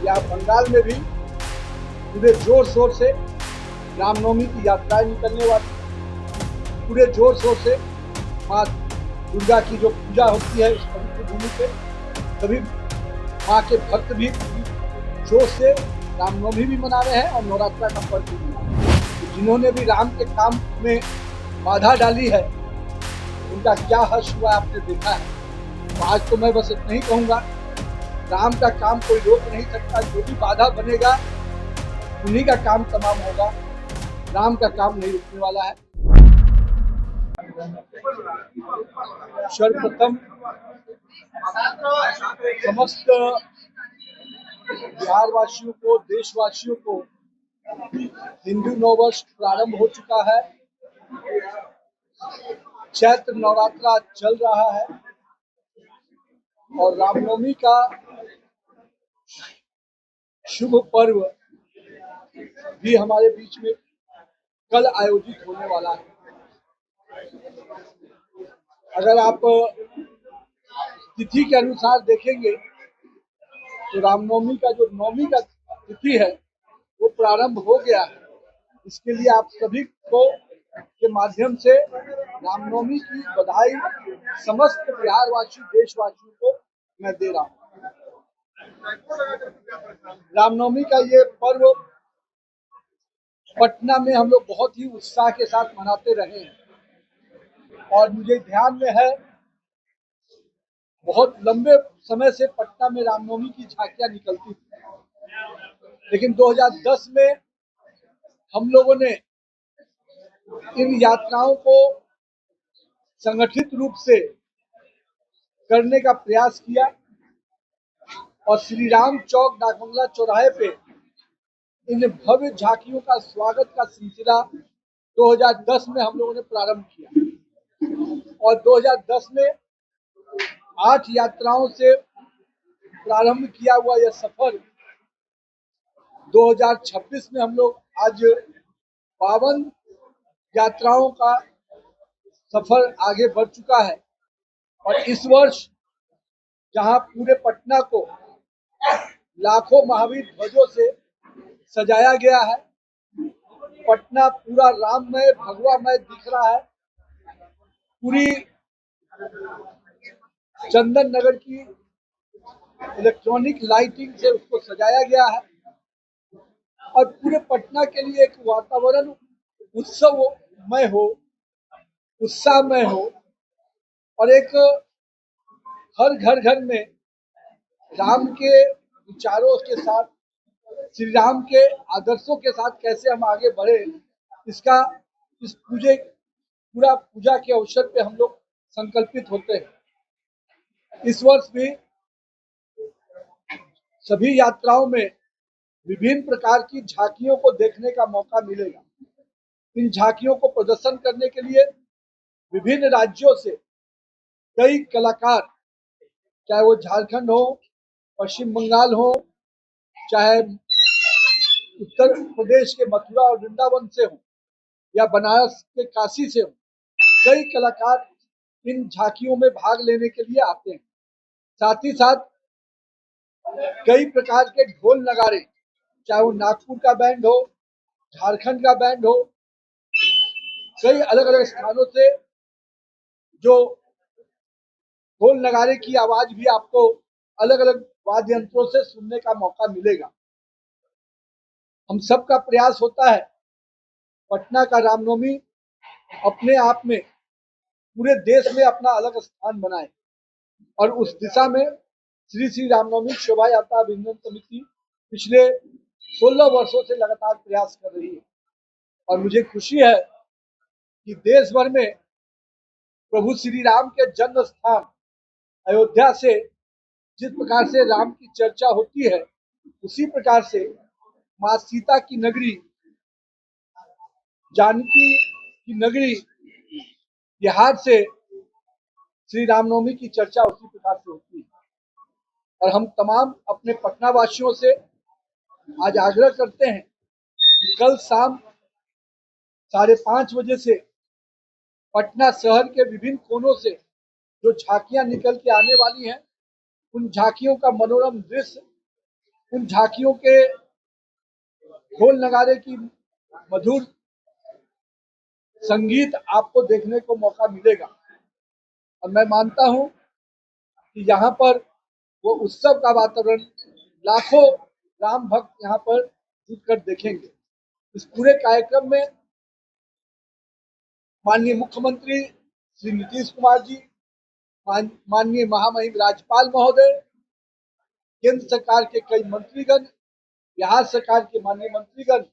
या बंगाल में भी पूरे जोर शोर से रामनवमी की यात्राएं निकलने वाली, पूरे जोर शोर से माँ दुर्गा की जो पूजा होती है इस पवित्र भूमि पे, सभी माँ के भक्त भी जोर से रामनवमी भी मना रहे हैं और नवरात्रा का पर्व भी मना रहे हैं। तो जिन्होंने भी राम के काम में बाधा डाली है उनका क्या हर्ष हुआ आपने देखा है। तो आज तो मैं बस इतना ही कहूँगा, राम का काम कोई रोक नहीं सकता, जो भी बाधा बनेगा उन्हीं का काम तमाम होगा, राम का काम नहीं रुकने वाला है। सर्वप्रथम समस्त बिहार वासियों को, देशवासियों को हिंदू नववर्ष प्रारंभ हो चुका है। चैत्र नवरात्रा चल रहा है और रामनवमी का शुभ पर्व भी हमारे बीच में कल आयोजित होने वाला है। अगर आप तिथि के अनुसार देखेंगे तो रामनवमी का जो नवमी का तिथि है वो प्रारंभ हो गया है। इसके लिए आप सभी को के माध्यम से रामनवमी की बधाई समस्त बिहारवासी, देशवासियों को मैं दे रहा हूँ। रामनवमी का ये पर्व पटना में हम लोग बहुत ही उत्साह के साथ मनाते रहे हैं और मुझे ध्यान में है बहुत लंबे समय से पटना में रामनवमी की झांकियां निकलती थी, लेकिन 2010 में हम लोगों ने इन यात्राओं को संगठित रूप से करने का प्रयास किया और श्री राम चौक डाकबंगला चौराहे पे इन भव्य झांकियों का स्वागत का सिलसिला 2010 में हम लोगों ने प्रारंभ किया और 2010 में 8 यात्राओं से प्रारंभ किया हुआ यह सफर 2026 में हम लोग आज 52 यात्राओं का सफर आगे बढ़ चुका है और इस वर्ष जहां पूरे पटना को लाखों महावीर ध्वजों से सजाया गया है, पटना पूरा राममय, भगवामय दिख रहा है। पूरी चंदन नगर की इलेक्ट्रॉनिक लाइटिंग से उसको सजाया गया है और पूरे पटना के लिए एक वातावरण उत्सवमय हो, उत्साहमय हो और एक हर घर में राम के विचारों के साथ, श्री राम के आदर्शों के साथ कैसे हम आगे बढ़े, इसका इस पूरा पूजा के अवसर पे हम लोग संकल्पित होते हैं। इस वर्ष भी सभी यात्राओं में विभिन्न प्रकार की झांकियों को देखने का मौका मिलेगा। इन झांकियों को प्रदर्शन करने के लिए विभिन्न राज्यों से कई कलाकार, चाहे वो झारखंड हो, पश्चिम बंगाल हो, चाहे उत्तर प्रदेश के मथुरा और वृंदावन से हो या बनारस के काशी से हो, कई कलाकार इन झांकियों में भाग लेने के लिए आते हैं। साथ ही साथ कई प्रकार के ढोल नगाड़े, चाहे वो नागपुर का बैंड हो, झारखंड का बैंड हो, कई अलग अलग स्थानों से जो ढोल नगाड़े की आवाज भी आपको अलग अलग वाद्य यंत्रों से सुनने का मौका मिलेगा। हम सबका प्रयास होता है पटना का रामनवमी अपने आप में पूरे देश में अपना अलग स्थान बनाए और उस दिशा में श्री श्री रामनवमी शोभा यात्रा अभिनंदन समिति पिछले 16 वर्षों से लगातार प्रयास कर रही है और मुझे खुशी है कि देश भर में प्रभु श्री राम के जन्म स्थान अयोध्या से जिस प्रकार से राम की चर्चा होती है, उसी प्रकार से माँ सीता की नगरी, जानकी की नगरी बिहार से श्री रामनवमी की चर्चा उसी प्रकार से होती है और हम तमाम अपने पटना वासियों से आज आग्रह करते हैं कि कल शाम 5:30 बजे से पटना शहर के विभिन्न कोनों से जो झांकियां निकल के आने वाली हैं, उन झांकियों का मनोरम दृश्य उन झांकियों के ढोल नगाड़े की मधुर संगीत आपको देखने को मौका मिलेगा। और मैं मानता हूं कि यहाँ पर वो उत्सव का वातावरण लाखों राम भक्त यहाँ पर जुटकर देखेंगे। इस पूरे कार्यक्रम में माननीय मुख्यमंत्री श्री नीतीश कुमार जी, माननीय महामहिम राज्यपाल महोदय, केंद्र सरकार के कई मंत्रीगण, बिहार सरकार के माननीय मंत्रीगण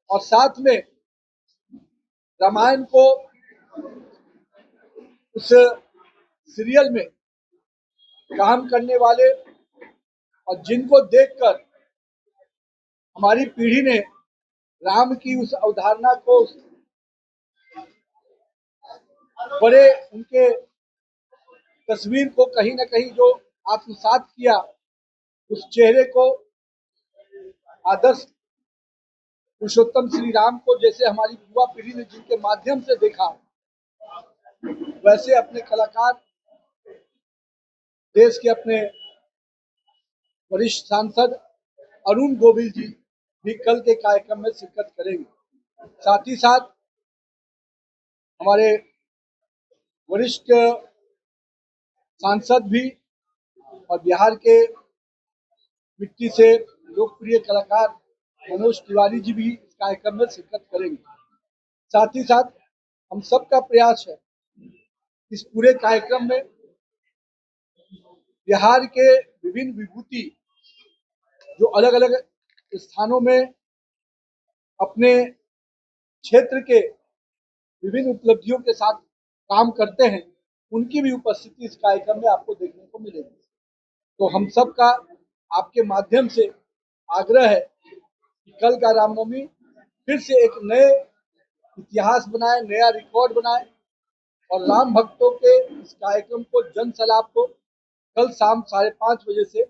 और साथ में रामायण को उस सीरियल में काम करने वाले और जिनको देखकर हमारी पीढ़ी ने राम की उस अवधारणा को बड़े उनके तस्वीर को कहीं ना कहीं जो आत्मसात किया, उस चेहरे को आदर्श पुरुषोत्तम श्री राम को जैसे हमारी युवा पीढ़ी ने जिनके माध्यम से देखा, वैसे अपने कलाकार देश के अपने वरिष्ठ सांसद अरुण गोविल जी भी कल के कार्यक्रम में शिरकत करेंगे। साथ ही साथ हमारे वरिष्ठ सांसद भी और बिहार के मिट्टी से लोकप्रिय कलाकार मनोज तिवारी जी भी इस कार्यक्रम में शिरकत करेंगे। साथ ही साथ हम सबका प्रयास है इस पूरे कार्यक्रम में बिहार के विभिन्न विभूति जो अलग अलग स्थानों में अपने क्षेत्र के विभिन्न उपलब्धियों के साथ काम करते हैं, उनकी भी उपस्थिति इस कार्यक्रम में आपको देखने को मिलेगी। तो हम सब का आपके माध्यम से आग्रह है कि कल का रामनवमी फिर से एक नए इतिहास बनाए, नया रिकॉर्ड बनाए और राम भक्तों के इस कार्यक्रम को, जन सलाप को कल शाम 5:30 बजे से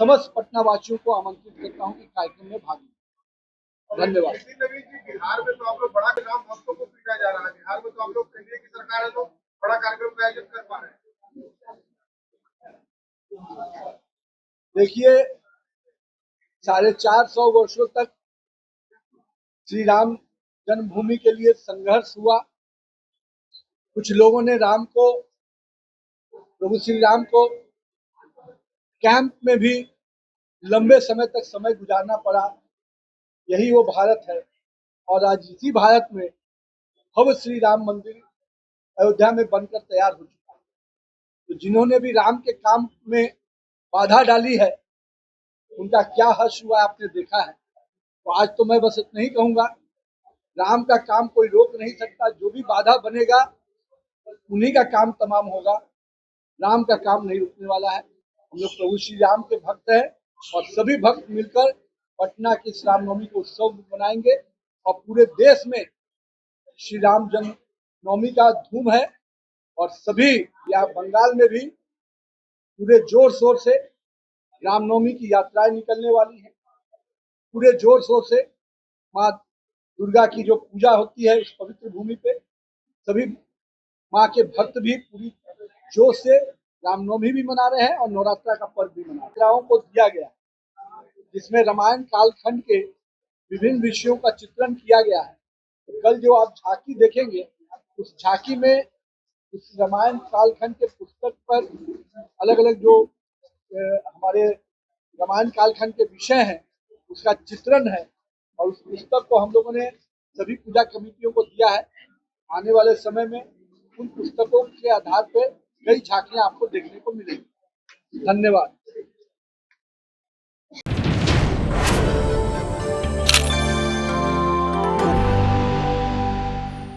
समस्त पटना वासियों को आमंत्रित करता हूं कि कार्यक्रम में भाग लें। धन्यवाद। बिहार में तो आप लोग बड़ा राम भक्तों को पीटा जा रहा है। बिहार में तो आप लोग एनडीए की सरकार है तो बड़ा कार्यक्रम का आयोजन कर पा रहे हैं। देखिए, 450 वर्षों तक श्री राम जन्मभूमि के लिए संघर्ष हुआ। कुछ लोगों ने प्रभु श्री राम को कैंप में भी लंबे समय तक समय गुजारना पड़ा। यही वो भारत है और आज इसी भारत में भव्य श्री राम मंदिर अयोध्या में बनकर तैयार हो चुका है। तो जिन्होंने भी राम के काम में बाधा डाली है, उनका क्या हर्ष हुआ आपने देखा है। तो आज तो मैं बस इतना ही कहूंगा, राम का काम कोई रोक नहीं सकता। जो भी बाधा बनेगा उन्हीं का काम तमाम होगा। राम का काम नहीं रुकने वाला है। हम लोग प्रभु श्री राम के भक्त हैं और सभी भक्त मिलकर पटना की रामनवमी को उत्सव मनाएंगे और पूरे देश में श्री राम जन्मनवमी का धूम है। और सभी या बंगाल में भी पूरे जोर शोर से रामनवमी की यात्राएं निकलने वाली हैं। पूरे जोर शोर से माँ दुर्गा की जो पूजा होती है उस पवित्र भूमि पे सभी माँ के भक्त भी पूरी जोश से रामनवमी भी मना रहे हैं और नवरात्रा का पर्व भी मना रहे हैं। को दिया गया जिसमें रामायण कालखंड के विभिन्न विषयों का चित्रण किया गया है। तो कल जो आप झांकी देखेंगे, उस झांकी में उस रामायण कालखंड के पुस्तक पर अलग अलग जो हमारे रामायण कालखंड के विषय हैं उसका चित्रण है और उस पुस्तक को हम लोगों ने सभी पूजा कमेटियों को दिया है। आने वाले समय में उन पुस्तकों के आधार पर कई झांकियां आपको देखने को मिलेंगी। धन्यवाद।